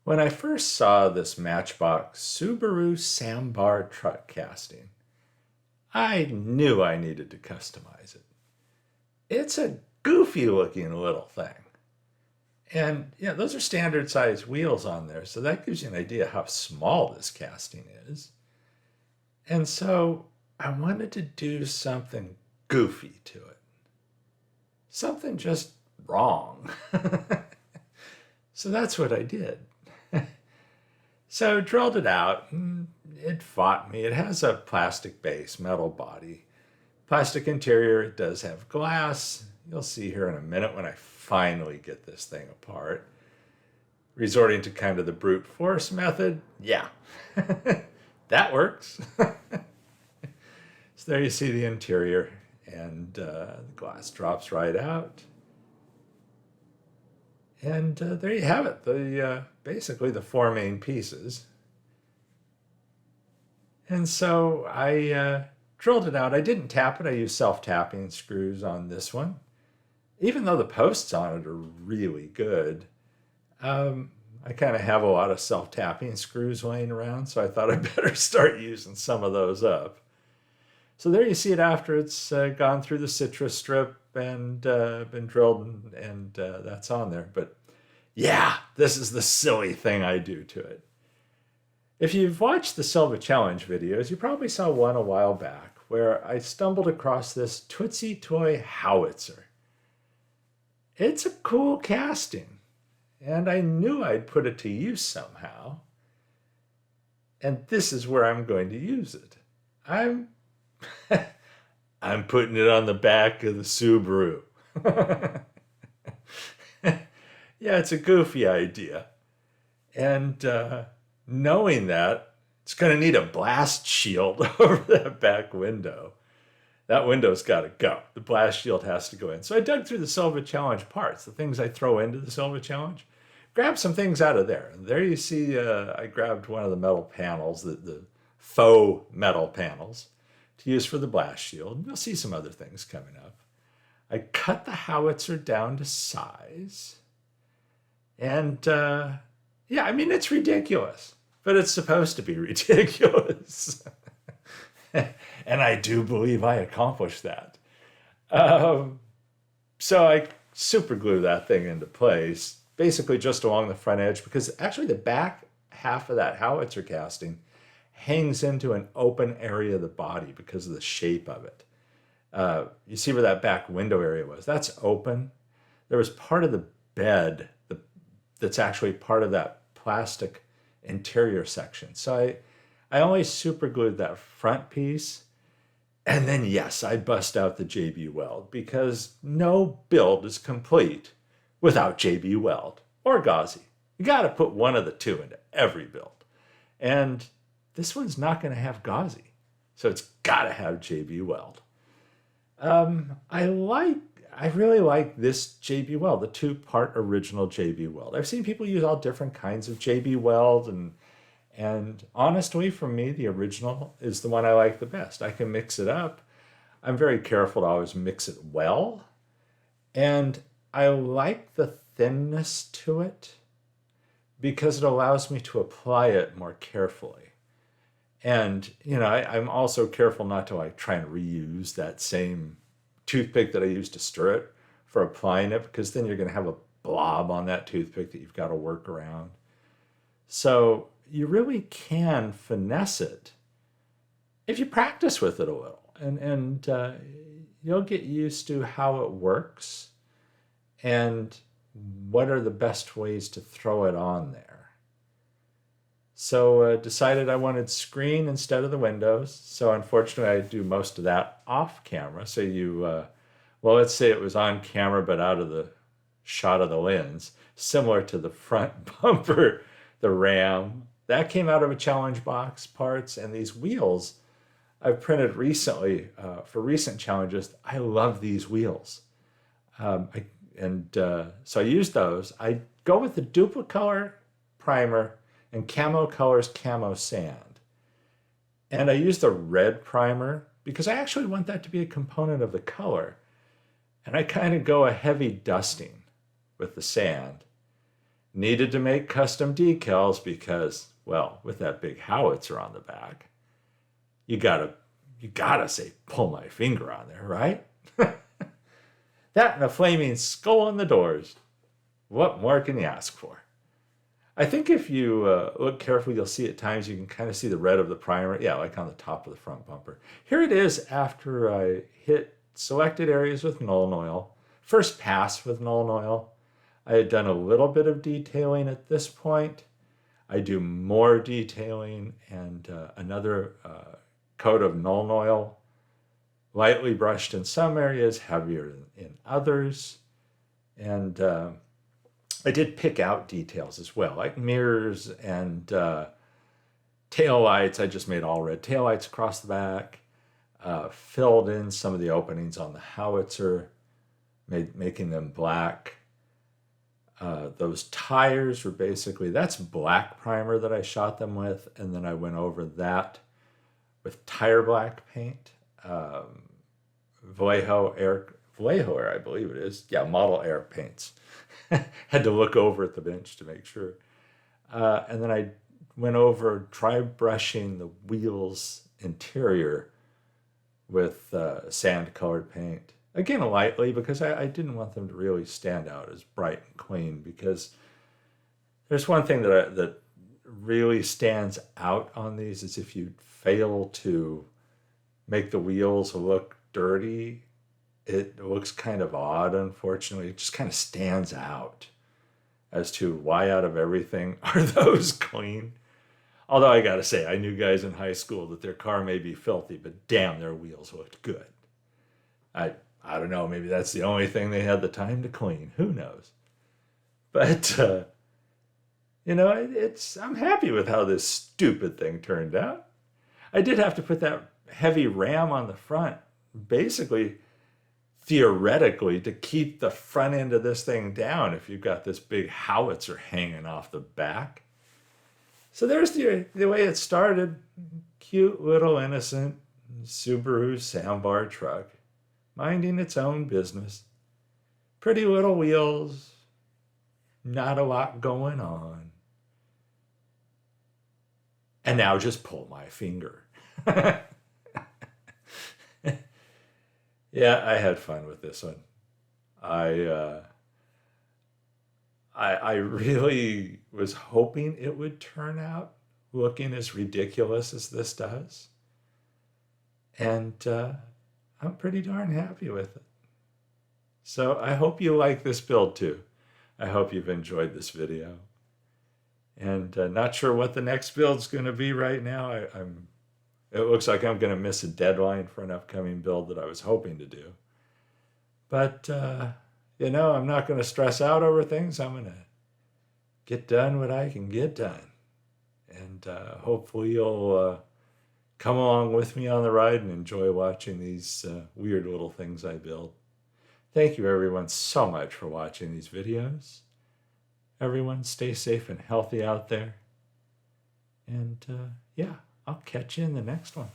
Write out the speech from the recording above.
When I first saw this Matchbox Subaru Sambar Truck casting, I knew I needed to customize it. It's a goofy looking little thing. And yeah, those are standard size wheels on there, so that gives you an idea how small this casting is. And so I wanted to do something goofy to it. Something just wrong. So that's what I did. So drilled it out, and it fought me. It has a plastic base, metal body. Plastic interior, it does have glass. You'll see here in a minute when I finally get this thing apart. Resorting to kind of the brute force method, yeah, that works. So there you see the interior, and the glass drops right out. And there you have it, basically the four main pieces. And so I drilled it out. I didn't tap it. I used self-tapping screws on this one. Even though the posts on it are really good, I kind of have a lot of self-tapping screws laying around, so I thought I'd better start using some of those up. So there you see it after it's gone through the citrus strip and been drilled, and that's on there. But yeah, this is the silly thing I do to it. If you've watched the Silva Challenge videos, you probably saw one a while back where I stumbled across this Tootsie Toy howitzer. It's a cool casting, and I knew I'd put it to use somehow. And this is where I'm going to use it. I'm putting it on the back of the Subaru. Yeah, it's a goofy idea. And knowing that, it's going to need a blast shield over that back window. That window's got to go. The blast shield has to go in. So I dug through the Silva Challenge parts, the things I throw into the Silva Challenge. Grabbed some things out of there. And there you see I grabbed one of the metal panels, the faux metal panels, to use for the blast shield. You'll see some other things coming up. I cut the howitzer down to size. And yeah, I mean, it's ridiculous, but it's supposed to be ridiculous. And I do believe I accomplished that. So I super glue that thing into place, basically just along the front edge, because actually the back half of that howitzer casting hangs into an open area of the body because of the shape of it. You see where that back window area was? That's open. There was part of the bed that's actually part of that plastic interior section. So I only super glued that front piece. And then, yes, I bust out the JB Weld, because no build is complete without JB Weld or Gauzy. You got to put one of the two into every build. And this one's not going to have Gauzy, so it's got to have JB Weld. I really like this JB Weld, the two-part original JB Weld. I've seen people use all different kinds of JB Weld, and honestly, for me, the original is the one I like the best. I can mix it up. I'm very careful to always mix it well. And I like the thinness to it because it allows me to apply it more carefully. And, you know, I'm also careful not to like try and reuse that same toothpick that I used to stir it for applying it, because then you're going to have a blob on that toothpick that you've got to work around. So you really can finesse it if you practice with it a little, and you'll get used to how it works and what are the best ways to throw it on there. So decided I wanted screen instead of the windows. So unfortunately, I do most of that off camera. So well, let's say it was on camera, but out of the shot of the lens, similar to the front bumper, the ram. That came out of a challenge box parts, and these wheels I've printed recently for recent challenges. I love these wheels. So I use those. I go with the Duplicolor primer and Camo Colors Camo Sand. And I use the red primer because I actually want that to be a component of the color. And I kind of go a heavy dusting with the sand. Needed to make custom decals because, well, with that big howitzer on the back, you gotta say, pull my finger on there, right? That and a flaming skull on the doors. What more can you ask for? I think if you look carefully, you'll see at times you can kind of see the red of the primer. Yeah, like on the top of the front bumper. Here it is after I hit selected areas with Nuln Oil. First pass with Nuln Oil. I had done a little bit of detailing at this point. I do more detailing and another coat of Nuln Oil, lightly brushed in some areas, heavier in others. And I did pick out details as well, like mirrors and tail lights. I just made all red tail lights across the back, filled in some of the openings on the howitzer, making them black. Those tires were basically, that's black primer that I shot them with, and then I went over that with tire black paint. Vallejo Air, I believe it is. Yeah, Model Air paints. Had to look over at the bench to make sure. And then I went over, tried brushing the wheels interior with sand-colored paint. Again, lightly, because I didn't want them to really stand out as bright and clean, because there's one thing that really stands out on these is if you fail to make the wheels look dirty, it looks kind of odd, unfortunately. It just kind of stands out as to why out of everything are those clean. Although I gotta say, I knew guys in high school that their car may be filthy, but damn, their wheels looked good. I don't know, maybe that's the only thing they had the time to clean. Who knows? But, I'm happy with how this stupid thing turned out. I did have to put that heavy ram on the front, basically, theoretically, to keep the front end of this thing down if you've got this big howitzer hanging off the back. So there's the way it started. Cute little innocent Subaru Sambar truck, minding its own business. Pretty little wheels, not a lot going on. And now just pull my finger. Yeah, I had fun with this one. I really was hoping it would turn out looking as ridiculous as this does. And I'm pretty darn happy with it. So I hope you like this build too. I hope you've enjoyed this video. And not sure what the next build's going to be right now. It looks like I'm going to miss a deadline for an upcoming build that I was hoping to do. But, I'm not going to stress out over things. I'm going to get done what I can get done. And hopefully you'll come along with me on the ride and enjoy watching these weird little things I build. Thank you, everyone, so much for watching these videos. Everyone, stay safe and healthy out there. And, I'll catch you in the next one.